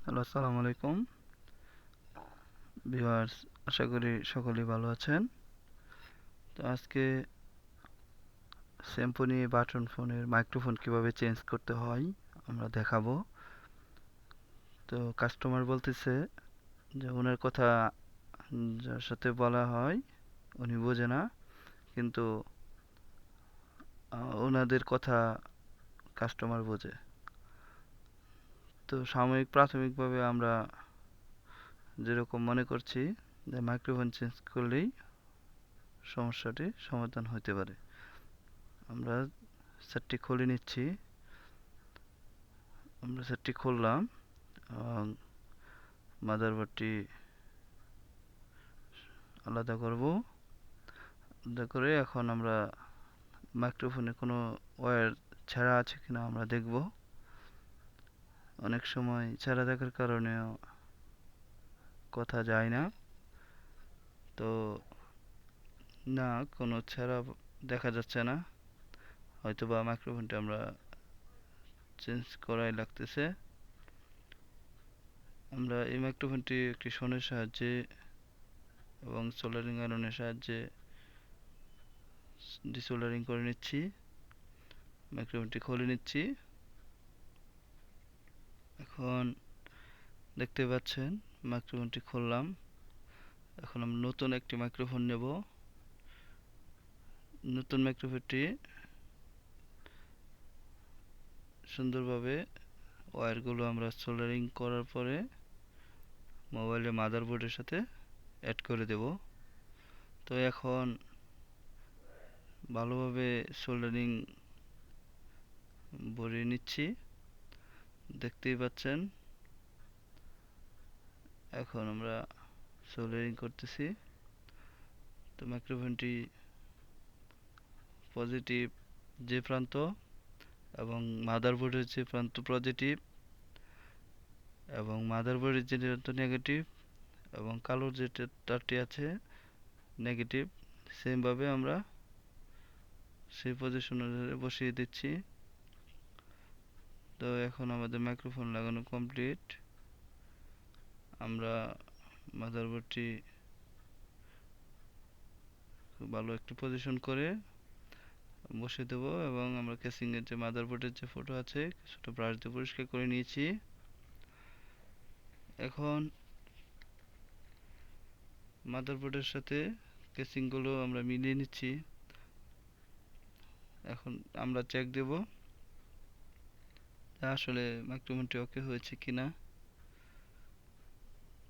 Hello, আসসালামু আলাইকুম viewers. আশা করি সকলেই ভালো আছেন। তো আজকে সিম্ফনি বাটন ফোনের মাইক্রোফোন কিভাবে চেঞ্জ করতে হয় আমরা দেখাবো। তো কাস্টমার বলতেছে যে ওনার কথা যার সাথে বলা হয় উনি বোঝে না, কিন্তু ওনাদের কথা কাস্টমার বোঝে। তো প্রাথমিকভাবে আমরা যেরকম মনে করছি যে মাইক্রোফোন চেঞ্জ করলেই সমস্যাটি সমাধান হতে পারে। আমরা সেটটি খুলে নিচ্ছি। আমরা সেটটি খুললাম এবং মাদারবোর্ডটি আলাদা করব। আলাদা করে এখন আমরা মাইক্রোফোনে কোনো ওয়্যার ছেঁড়া আছে কিনা আমরা দেখব। অনেক সময় ছেঁড়া থাকার কারণেও কথা যায় না। তো না, কোনো ছেঁড়া দেখা যাচ্ছে না, হয়তোবা মাইক্রোফোনটা আমরা চেঞ্জ করাই লাগতেছে। আমরা এই মাইক্রোফোনটি একটি শনের সাহায্যে এবং সোল্ডারিং আয়রনের সাহায্যে ডিসোল্ডারিং করে নিচ্ছি। মাইক্রোফোনটি খুলে নিচ্ছি। এখন দেখতে পাচ্ছেন মাইক্রোফোনটি খুললাম। এখন আমরা নতুন একটি মাইক্রোফোন নেব। নতুন মাইক্রোফোনটি সুন্দরভাবে ওয়্যারগুলো আমরা সোল্ডারিং করার পরে মোবাইলের মাদারবোর্ডের সাথে অ্যাড করে দেব। তো এখন ভালোভাবে সোল্ডারিং ভরিয়ে নিচ্ছি, দেখতেই পাচ্ছেন। এখন আমরা সোল্ডারিং করতেছি। তো মাইক্রোফোনটি পজিটিভ যে প্রান্ত এবং মাদারবোর্ডের যে প্রান্ত পজিটিভ এবং মাদারবোর্ডের যে প্রান্ত নেগেটিভ এবং কালোর যে তারটি আছে নেগেটিভ, সেমভাবে আমরা সেই পজিশন অনুসারে বসিয়ে দিচ্ছি। তো এখন আমাদের মাইক্রোফোন লাগানো কমপ্লিট। আমরা মাদারবোর্ডটি খুব ভালো একটু পজিশন করে বসিয়ে দেব এবং আমরা কেসিংয়ের যে মাদারবোর্ডের যে ফটো আছে কিছুটা ব্রাশ দিয়ে পরিষ্কার করে নিয়েছি। এখন মাদারবোর্ডের সাথে কেসিংগুলো আমরা মিলিয়ে নিচ্ছি। এখন আমরা চেক দেব আসলে মাইক্রোফোনটি ওকে হয়েছে কিনা।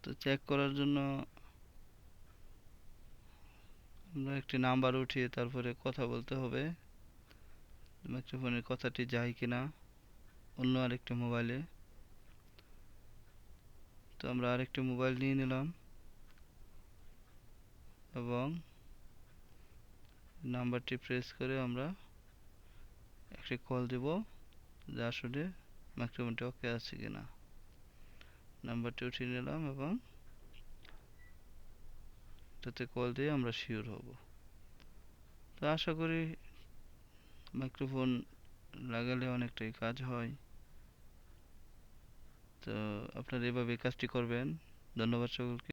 তো চেক করার জন্য আমরা একটি নাম্বার উঠিয়ে তারপরে কথা বলতে হবে মাইক্রোফোনের কথাটি যায় কিনা অন্য আরেকটি মোবাইলে। তো আমরা আরেকটি মোবাইল নিয়ে নিলাম এবং নাম্বারটি প্রেস করে আমরা একটি কল দেব যে আসলে মাইক্রোফোনটি ওকে আছে কিনা। নাম্বারটি উঠিয়ে নিলাম এবং তাতে কল দিয়ে আমরা শিওর হব। তো আশা করি মাইক্রোফোন লাগালে অনেকটাই কাজ হয়। তো আপনারা এভাবে কাজটি করবেন। ধন্যবাদ সকলকে।